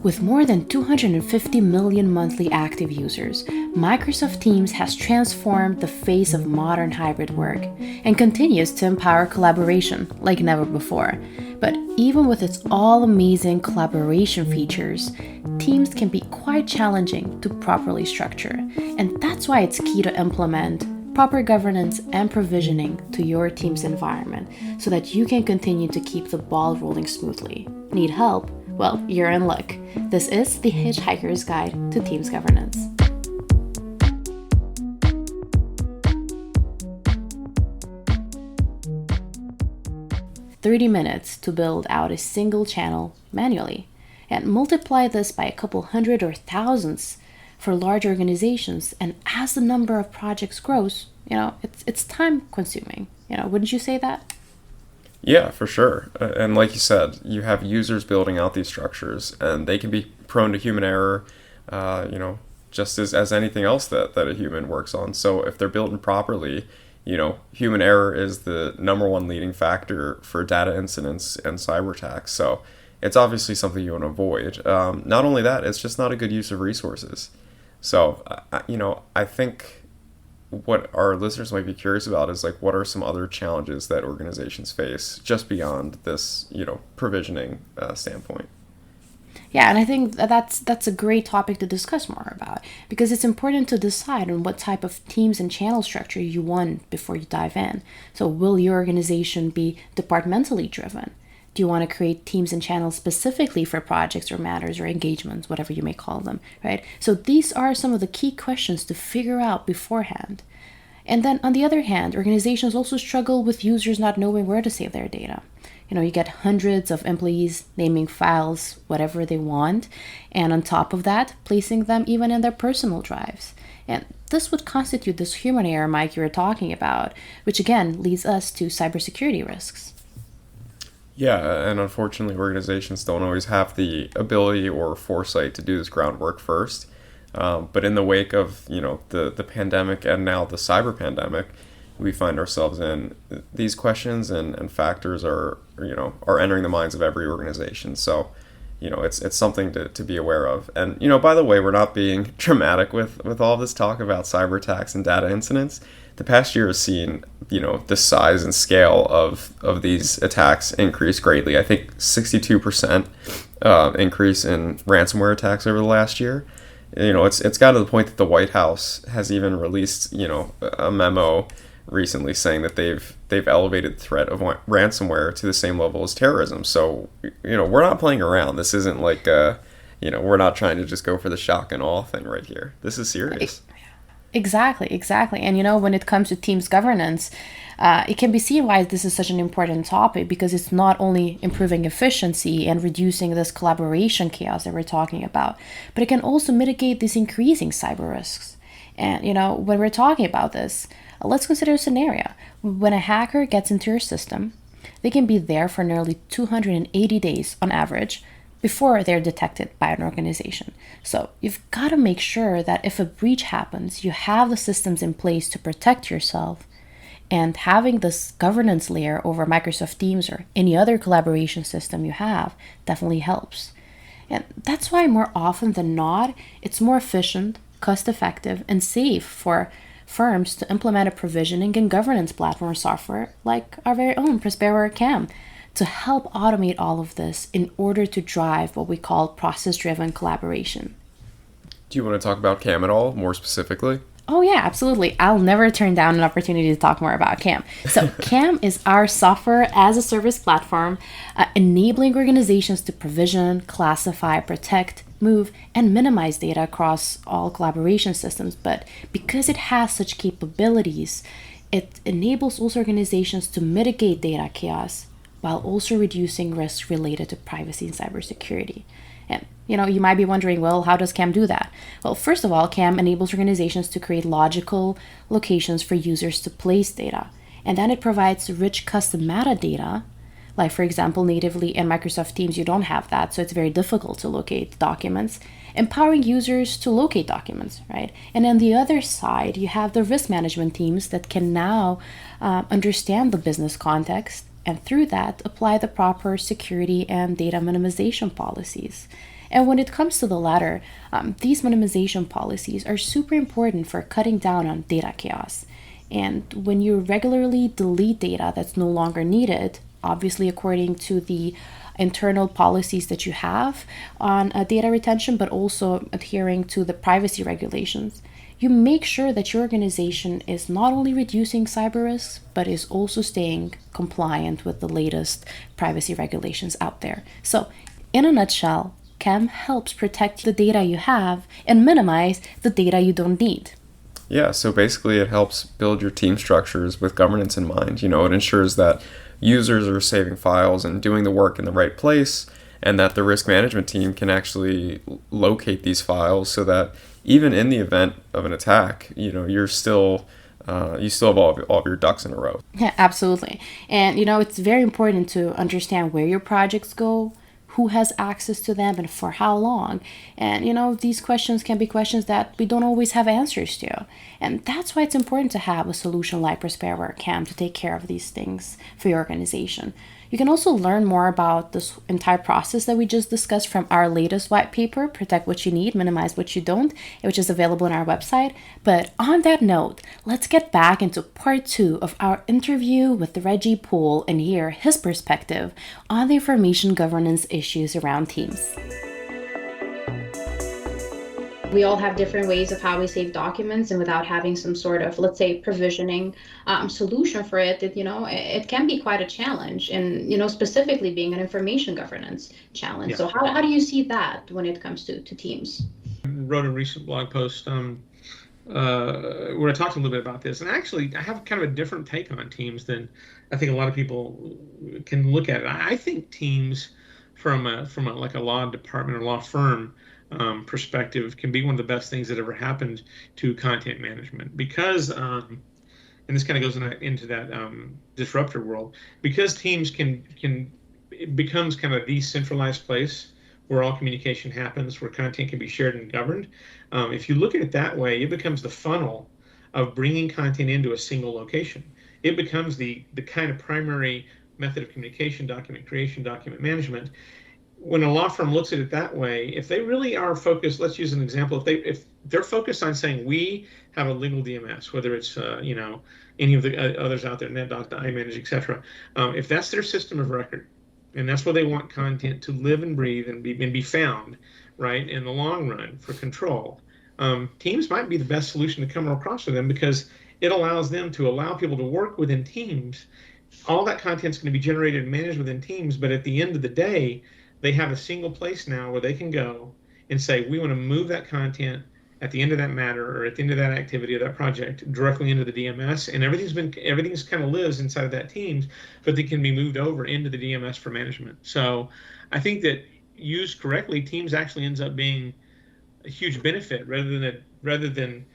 With more than 250 million monthly active users, Microsoft Teams has transformed the face of modern hybrid work and continues to empower collaboration like never before. But even with its all-amazing collaboration features, Teams can be quite challenging to properly structure, and that's why it's key to implement proper governance and provisioning to your team's environment so that you can continue to keep the ball rolling smoothly. Need help? Well, you're in luck. This is the Hitchhiker's Guide to Teams Governance. "30 minutes to build out a single channel manually, and multiply this by a couple hundred or thousands for large organizations, and as the number of projects grows, it's time consuming. Wouldn't you say that?" Yeah, for sure. And like you said, you have users building out these structures, and they can be prone to human error, just as anything else that a human works on. So if they're built improperly, human error is the number one leading factor for data incidents and cyber attacks. So it's obviously something you want to avoid. Not only that, it's just not a good use of resources. So, I think what our listeners might be curious about is what are some other challenges that organizations face just beyond this, provisioning standpoint? Yeah, and I think that's a great topic to discuss more about, because it's important to decide on what type of teams and channel structure you want before you dive in. So will your organization be departmentally driven? Do you want to create teams and channels specifically for projects or matters or engagements, whatever you may call them, right? So these are some of the key questions to figure out beforehand. And then on the other hand, organizations also struggle with users not knowing where to save their data. You get hundreds of employees naming files whatever they want, and on top of that, placing them even in their personal drives. And this would constitute this human error, Mike, you were talking about, which again leads us to cybersecurity risks. Yeah, and unfortunately, organizations don't always have the ability or foresight to do this groundwork first. But in the wake of the pandemic and now the cyber pandemic, we find ourselves in these questions and factors are entering the minds of every organization. So it's something to be aware of. And by the way, we're not being dramatic with all this talk about cyber attacks and data incidents. The past year has seen the size and scale of these attacks increase greatly. I think 62% increase in ransomware attacks over the last year. It's gotten to the point that the White House has even released a memo recently saying that they've elevated the threat of ransomware to the same level as terrorism. So we're not playing around. This isn't we're not trying to just go for the shock and awe thing right here. This is serious. Exactly. And when it comes to Teams governance, it can be seen why this is such an important topic, because it's not only improving efficiency and reducing this collaboration chaos that we're talking about, but it can also mitigate these increasing cyber risks. And, when we're talking about this, let's consider a scenario. When a hacker gets into your system, they can be there for nearly 280 days on average before they're detected by an organization. So you've got to make sure that if a breach happens, you have the systems in place to protect yourself. And having this governance layer over Microsoft Teams or any other collaboration system you have definitely helps. And that's why more often than not, it's more efficient, cost-effective, and safe for firms to implement a provisioning and governance platform or software like our very own Prospero or CAM, to help automate all of this in order to drive what we call process-driven collaboration. Do you want to talk about CAM at all, more specifically? Oh yeah, absolutely. I'll never turn down an opportunity to talk more about CAM. So CAM is our software as a service platform, enabling organizations to provision, classify, protect, move, and minimize data across all collaboration systems. But because it has such capabilities, it enables also organizations to mitigate data chaos while also reducing risks related to privacy and cybersecurity. And you might be wondering, well, how does CAM do that? Well, first of all, CAM enables organizations to create logical locations for users to place data. And then it provides rich custom metadata. Like, for example, natively in Microsoft Teams, you don't have that, so it's very difficult to locate documents, empowering users to locate documents, right? And on the other side, you have the risk management teams that can now understand the business context, and through that, apply the proper security and data minimization policies. And when it comes to the latter, these minimization policies are super important for cutting down on data chaos. And when you regularly delete data that's no longer needed, obviously according to the internal policies that you have on data retention, but also adhering to the privacy regulations, you make sure that your organization is not only reducing cyber risks, but is also staying compliant with the latest privacy regulations out there. So, in a nutshell, CAM helps protect the data you have and minimize the data you don't need. Yeah, so basically it helps build your team structures with governance in mind. It ensures that users are saving files and doing the work in the right place, and that the risk management team can actually locate these files so that even in the event of an attack, you still have all of your ducks in a row. Yeah, absolutely. And it's very important to understand where your projects go, who has access to them, and for how long. And these questions can be questions that we don't always have answers to. And that's why it's important to have a solution like Prospero or CAM to take care of these things for your organization. You can also learn more about this entire process that we just discussed from our latest white paper, Protect What You Need, Minimize What You Don't, which is available on our website. But on that note, let's get back into part 2 of our interview with Reggie Pool and hear his perspective on the information governance issues around teams. We all have different ways of how we save documents, and without having some sort of, let's say, provisioning solution for it, it can be quite a challenge. And specifically being an information governance challenge. Yeah. So how do you see that when it comes to teams? I wrote a recent blog post where I talked a little bit about this, and actually I have kind of a different take on teams than I think a lot of people can look at it. I think teams from a like a law department or law firm perspective can be one of the best things that ever happened to content management, because and this kind of goes into that disruptor world, because teams it becomes kind of the centralized place where all communication happens, where content can be shared and governed. If you look at it that way, it becomes the funnel of bringing content into a single location. It becomes the kind of primary method of communication, document creation, document management. When a law firm looks at it that way, if they really are focused, let's use an example. If they're focused on saying we have a legal DMS, whether it's any of the others out there, NetDoc, iManage, etc. If that's their system of record, and that's where they want content to live and breathe and be found, right, in the long run for control, teams might be the best solution to come across for them, because it allows them to allow people to work within teams. All that content's going to be generated and managed within teams, but at the end of the day, they have a single place now where they can go and say, we want to move that content at the end of that matter or at the end of that activity or that project directly into the DMS, and everything's kind of lives inside of that teams, but they can be moved over into the DMS for management. So I think that used correctly, teams actually ends up being a huge benefit rather than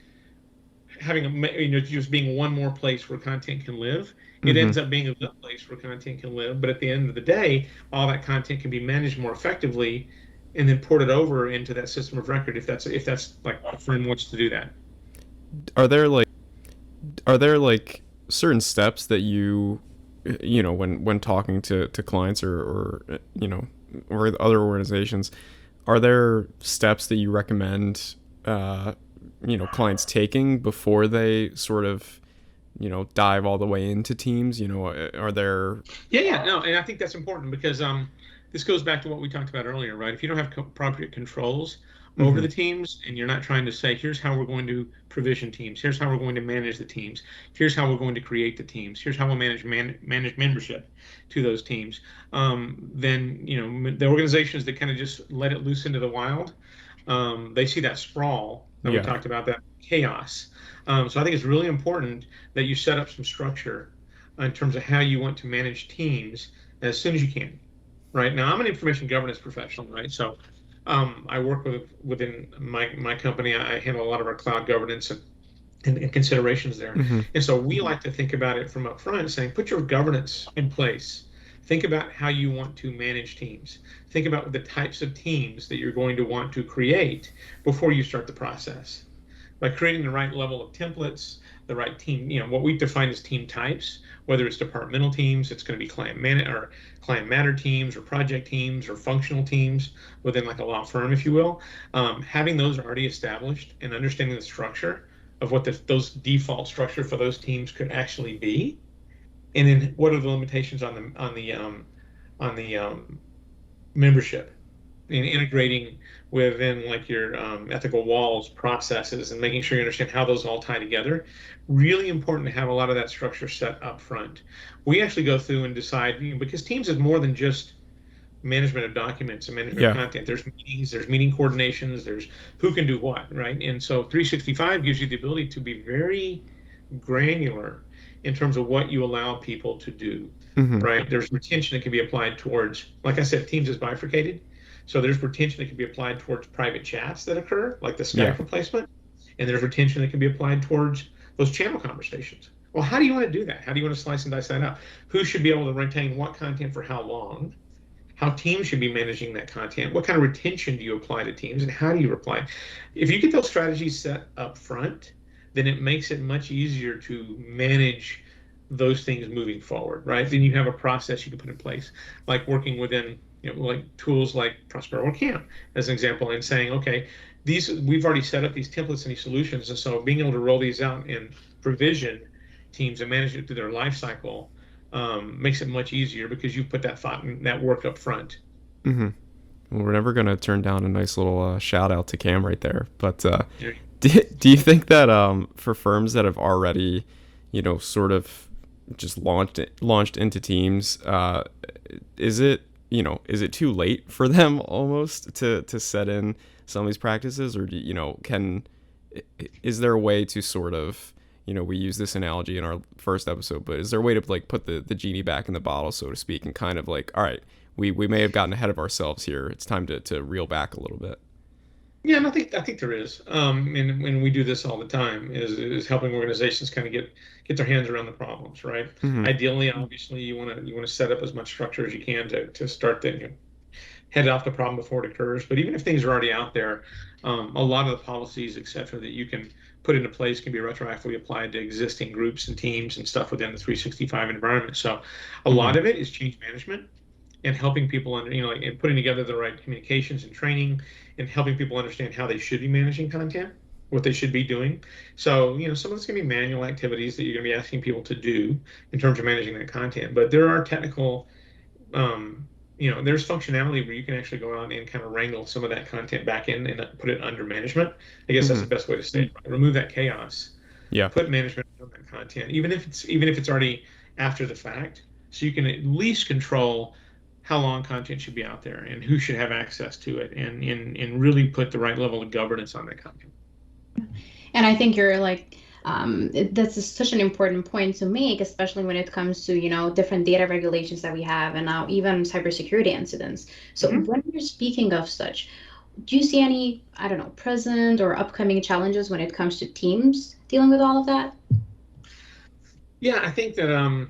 having just being one more place where content can live. It ends up being a place where content can live, but at the end of the day, all that content can be managed more effectively and then ported over into that system of record if that's like a firm wants to do that. Are there like certain steps that when talking to clients or other organizations, are there steps that you recommend clients taking before they sort of dive all the way into teams? Are there? No, and I think that's important, because this goes back to what we talked about earlier, right? If you don't have appropriate controls over the teams, and you're not trying to say, here's how we're going to provision teams, here's how we're going to manage the teams, here's how we're going to create the teams, here's how we'll manage membership to those teams, then the organizations that kind of just let it loose into the wild, they see that sprawl that we talked about, that chaos. So I think it's really important that you set up some structure in terms of how you want to manage teams as soon as you can. Right now, I'm an information governance professional, right? So I work within my company. I handle a lot of our cloud governance and considerations there. And so we like to think about it from up front, saying, put your governance in place. Think about how you want to manage teams. Think about the types of teams that you're going to want to create before you start the process. by creating the right level of templates, the right team, what we define as team types, whether it's departmental teams, it's going to be client matter teams or project teams or functional teams within like a law firm, if you will. Having those already established and understanding the structure of what those default structure for those teams could actually be, and then what are the limitations on the membership, and integrating within like your ethical walls processes and making sure you understand how those all tie together. Really important to have a lot of that structure set up front. We actually go through and decide, because teams is more than just management of documents and management of Yeah. content. There's meetings, there's meeting coordinations, there's who can do what, right? And so 365 gives you the ability to be very granular in terms of what you allow people to do, Hmm. right? There's retention that can be applied towards, like I said, Teams is bifurcated. So there's retention that can be applied towards private chats that occur, like the Yeah. Skype replacement. And there's retention that can be applied towards those channel conversations. Well, how do you want to do that? How do you want to slice and dice that out? Who should be able to retain what content for how long? How teams should be managing that content? What kind of retention do you apply to teams, and how do you apply? If you get those strategies set up front, then it makes it much easier to manage those things moving forward, right? Then you have a process you can put in place, like working within, like tools like ProsperoTune as an example, and saying, okay, we've already set up these templates and these solutions, and so being able to roll these out and provision teams and manage it through their life cycle makes it much easier because you put that thought and that work up front. Hmm. Well, we're never gonna turn down a nice little shout out to Cam right there. But Yeah. do you think that for firms that have already, sort of just launched into teams, is it is it too late for them almost to set in some of these practices, or is there a way to sort of, we use this analogy in our first episode, but is there a way to like put the genie back in the bottle, so to speak, and kind of like, all right, we may have gotten ahead of ourselves here. It's time to reel back a little bit. Yeah, and I think there is, and we do this all the time, is helping organizations kind of get their hands around the problems, right? Hmm. Ideally, obviously, you want to set up as much structure as you can to start the head off the problem before it occurs. But even if things are already out there, a lot of the policies, et cetera, that you can put into place can be retroactively applied to existing groups and teams and stuff within the 365 environment. So a Hmm. lot of it is change management and helping people under, like, and putting together the right communications and training and helping people understand how they should be managing content, what they should be doing. So, some of it's going to be manual activities that you're going to be asking people to do in terms of managing that content. But there are technical, there's functionality where you can actually go out and kind of wrangle some of that content back in and put it under management. I guess that's Hmm. the best way to say it. Right? Remove that chaos, Yeah. put management on that content, even if it's already after the fact, so you can at least control how long content should be out there and who should have access to it, and really put the right level of governance on that content. And I think you're like, that's such an important point to make, especially when it comes to, different data regulations that we have and now even cybersecurity incidents. So Mhm. when you're speaking of such, do you see any, I don't know, present or upcoming challenges when it comes to teams dealing with all of that? Yeah, I think that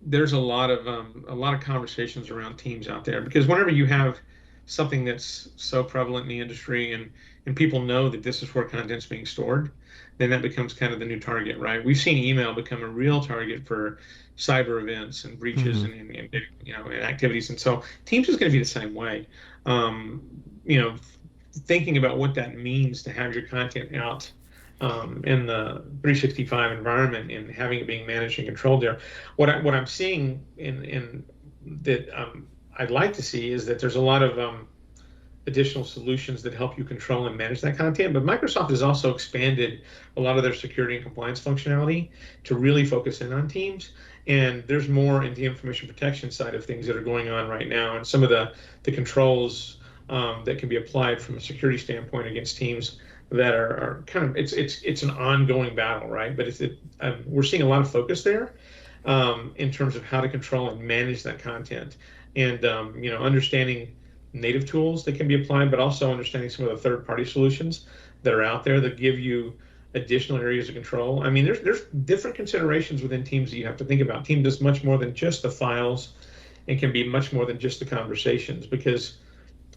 there's a lot of conversations around teams out there, because whenever you have something that's so prevalent in the industry, and people know that this is where content's being stored, then that becomes kind of the new target, right? We've seen email become a real target for cyber events and breaches Hmm. and activities, and so Teams is going to be the same way. Um, you know, Thinking about what that means to have your content out in the 365 environment and having it being managed and controlled there. What I'm seeing in that I'd like to see is that there's a lot of additional solutions that help you control and manage that content. But Microsoft has also expanded a lot of their security and compliance functionality to really focus in on Teams. And there's more in the information protection side of things that are going on right now, and some of the controls that can be applied from a security standpoint against Teams that are kind of, it's an ongoing battle, right? But we're seeing a lot of focus there in terms of how to control and manage that content, and understanding native tools that can be applied, but also understanding some of the third-party solutions that are out there that give you additional areas of control. I mean, there's different considerations within Teams that you have to think about. Team does much more than just the files, and can be much more than just the conversations, because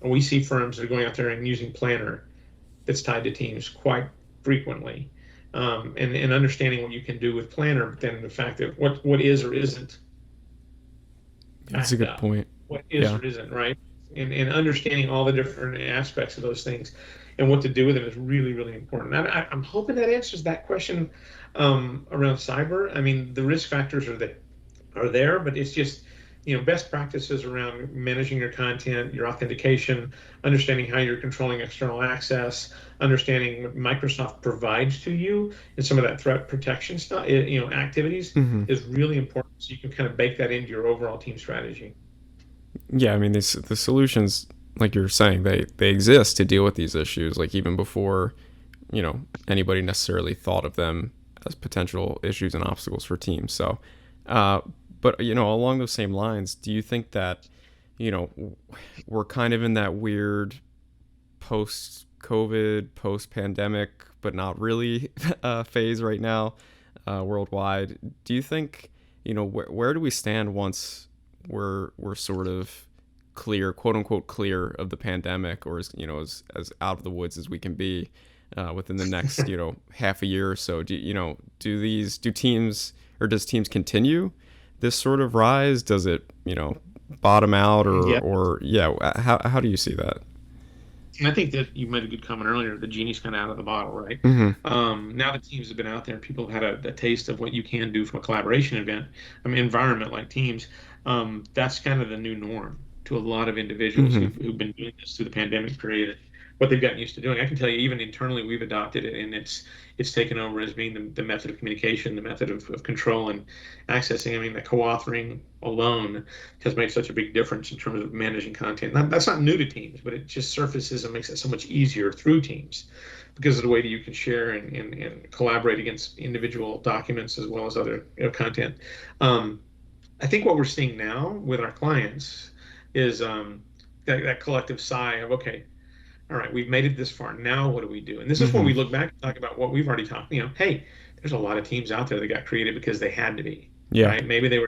we see firms that are going out there and using Planner that's tied to Teams frequently, and understanding what you can do with Planner, but then the fact that what is or isn't That's a backed good up, point. what is Yeah. or isn't, right? And understanding all the different aspects of those things and what to do with them is really, really important. I'm hoping that answers that question around cyber. I mean, the risk factors are there, but it's just, best practices around managing your content, your authentication, understanding how you're controlling external access, understanding what Microsoft provides to you, and some of that threat protection stuff, activities Hmm. is really important. So you can kind of bake that into your overall team strategy. Yeah, I mean, the solutions, like you're saying, they exist to deal with these issues, like even before anybody necessarily thought of them as potential issues and obstacles for teams. So, uh, but along those same lines, do you think that you know we're kind of in that weird post COVID, post pandemic, but not really phase right now worldwide? Do you think where do we stand once we're sort of clear, quote unquote, clear of the pandemic, or as out of the woods as we can be within the next half a year or so? Do teams, or does teams continue this sort of rise? Does it bottom out, or Yeah. or yeah? How do you see that? And I think that you made a good comment earlier. The genie's kind of out of the bottle, right? Mm-hmm. Now that teams have been out there, people have had a taste of what you can do from a collaboration environment like Teams. That's kind of the new norm to a lot of individuals Mm-hmm. who've been doing this through the pandemic period. What they've gotten used to doing, I can tell you, even internally, we've adopted it, and it's taken over as being the method of communication, the method of control and accessing. I mean, the co-authoring alone has made such a big difference in terms of managing content. That's not new to Teams, but it just surfaces and makes it so much easier through Teams because of the way that you can share and collaborate against individual documents as well as other content. Um, I think what we're seeing now with our clients is that collective sigh of, okay, all right, we've made it this far. Now what do we do? And this is where Mm-hmm. we look back and talk about what we've already talked. Hey, there's a lot of teams out there that got created because they had to be, Yeah. right? Maybe they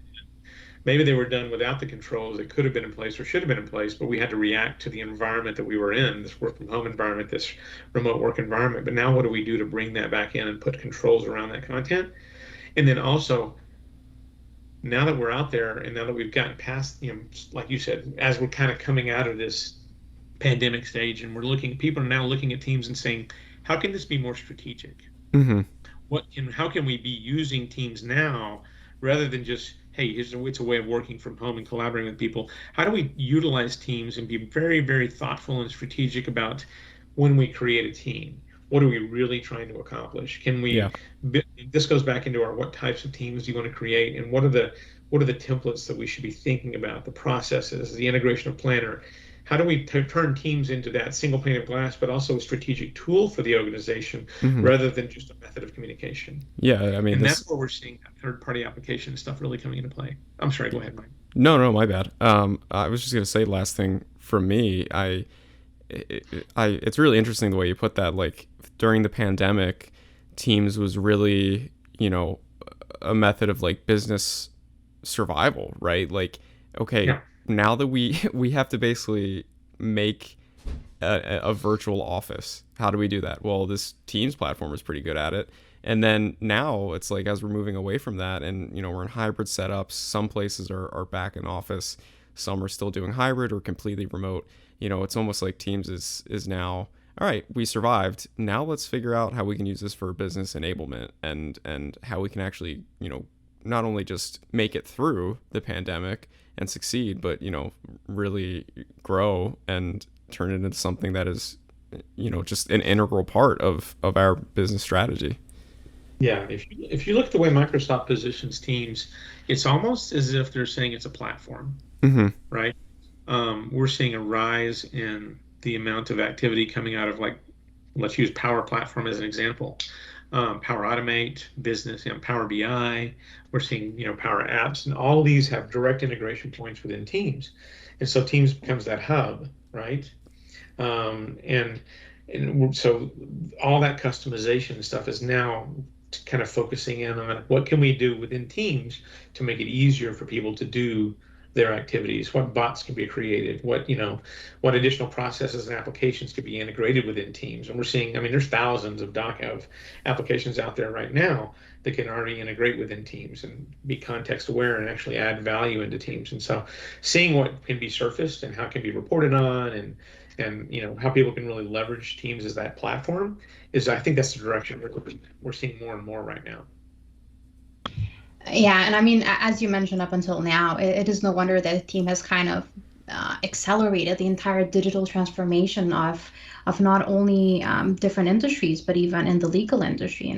were done without the controls that could have been in place or should have been in place, but we had to react to the environment that we were in, this work from home environment, this remote work environment. But now what do we do to bring that back in and put controls around that content? And then also, now that we're out there and now that we've gotten past, like you said, as we're kind of coming out of this pandemic stage and people are now looking at teams and saying, how can this be more strategic? Mm-hmm. How can we be using teams now rather than just, hey, it's a way of working from home and collaborating with people? How do we utilize teams and be very, very thoughtful and strategic about when we create a team? What are we really trying to accomplish? Yeah. This goes back into our what types of teams do you want to create, and what are the templates that we should be thinking about, the processes, the integration of Planner. How do we turn teams into that single pane of glass, but also a strategic tool for the organization Mm-hmm. rather than just a method of communication? Yeah. I mean, And this. that's where we're seing that third party application stuff really coming into play. I'm sorry, go ahead, Mike. No, no, my bad. I was just gonna say, last thing from me. It's really interesting the way you put that. Like during the pandemic, Teams was really, a method of like business survival, right? Like, okay, Yeah. now that we we have to basically make a virtual office. How do we do that? Well, this Teams platform is pretty good at it. And then now it's like, as we're moving away from that, and we're in hybrid setups. Some places are back in office, some are still doing hybrid or completely remote. It's almost like Teams is now, all right, we survived. Now let's figure out how we can use this for business enablement, and how we can actually not only just make it through the pandemic and succeed, but really grow and turn it into something that is just an integral part of our business strategy. Yeah. If you look at the way Microsoft positions Teams, it's almost as if they're saying it's a platform, Mm-hmm. right? We're seeing a rise in the amount of activity coming out of, like, let's use Power Platform as an example. Power Automate, Business, Power BI. We're seeing, Power Apps, and all these have direct integration points within Teams, and so Teams becomes that hub, right? And so all that customization stuff is now kind of focusing in on what can we do within Teams to make it easier for people to do their activities, what bots can be created, what additional processes and applications can be integrated within Teams. And we're seeing, I mean, there's thousands of applications out there right now that can already integrate within Teams and be context aware and actually add value into Teams. And so seeing what can be surfaced and how it can be reported on, and how people can really leverage Teams as that platform is, I think that's the direction we're seeing more and more right now. Yeah, and I mean, as you mentioned, up until now, it is no wonder that the team has kind of accelerated the entire digital transformation of not only different industries, but even in the legal industry,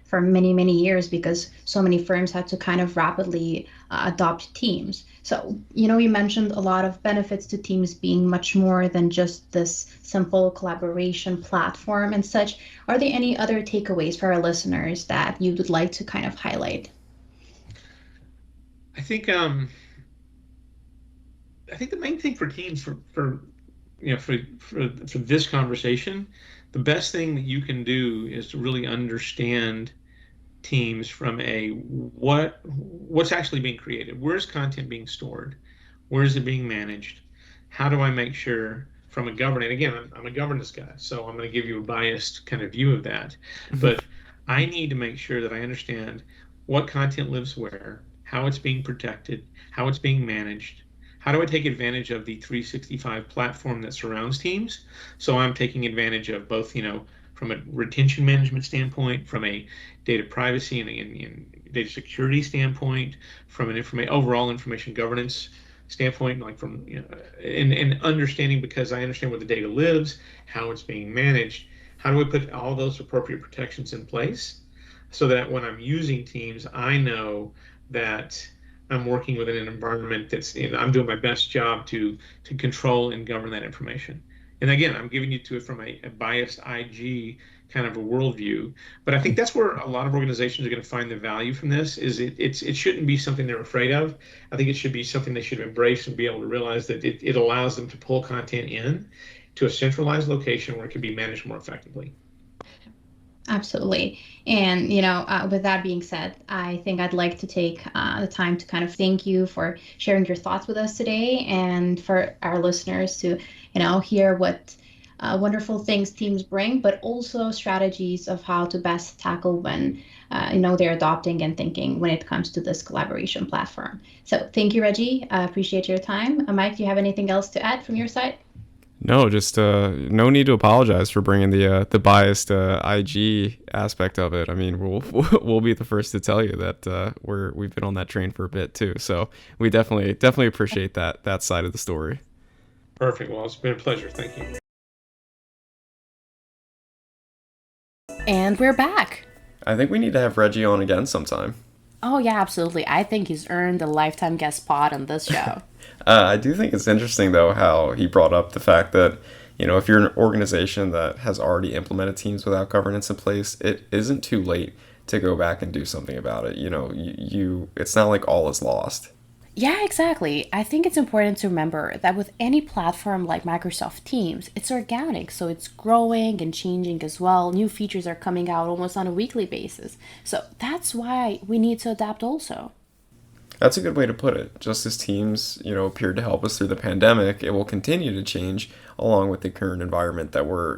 for many years, because so many firms had to kind of rapidly adopt Teams. So, you mentioned a lot of benefits to Teams being much more than just this simple collaboration platform and such. Are there any other takeaways for our listeners that you would like to kind of highlight? I think the main thing for Teams for this conversation, the best thing that you can do is to really understand Teams from what's actually being created, where's content being stored, where is it being managed, how do I make sure from a governance, again, I'm a governance guy, so I'm going to give you a biased kind of view of that, but I need to make sure that I understand what content lives where, how it's being protected, how it's being managed. How do I take advantage of the 365 platform that surrounds Teams? So I'm taking advantage of both, from a retention management standpoint, from a data privacy and data security standpoint, from an overall information governance standpoint, like from, and understanding, because I understand where the data lives, how it's being managed. How do I put all those appropriate protections in place so that when I'm using Teams, I know that I'm working within an environment that's, I'm doing my best job to control and govern that information. And again, I'm giving you to it from a biased IG kind of a worldview. But I think that's where a lot of organizations are going to find the value from this. Is it shouldn't be something they're afraid of. I think it should be something they should embrace and be able to realize that it allows them to pull content in to a centralized location where it can be managed more effectively. Absolutely. And, with that being said, I think I'd like to take the time to kind of thank you for sharing your thoughts with us today, and for our listeners to, hear what wonderful things Teams bring, but also strategies of how to best tackle when, they're adopting and thinking when it comes to this collaboration platform. So thank you, Reggie. I appreciate your time. Mike, do you have anything else to add from your side? No, just no need to apologize for bringing the biased IG aspect of it. I mean, we'll be the first to tell you that we've been on that train for a bit too. So we definitely appreciate that side of the story. Perfect. Well, it's been a pleasure. Thank you. And we're back. I think we need to have Reggie on again sometime. Oh yeah, absolutely. I think he's earned a lifetime guest spot on this show. I do think it's interesting, though, how he brought up the fact that, if you're an organization that has already implemented Teams without governance in place, it isn't too late to go back and do something about it. It's not like all is lost. Yeah, exactly. I think it's important to remember that with any platform like Microsoft Teams, it's organic, so it's growing and changing as well. New features are coming out almost on a weekly basis. So that's why we need to adapt also. That's a good way to put it. Just as Teams, appeared to help us through the pandemic, it will continue to change along with the current environment that we're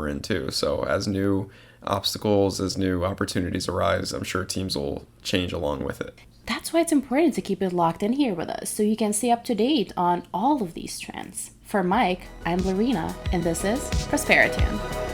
in too. So as new obstacles, as new opportunities arise, I'm sure Teams will change along with it. That's why it's important to keep it locked in here with us so you can stay up to date on all of these trends. For Mike, I'm Blerina, and this is ProsperoTune.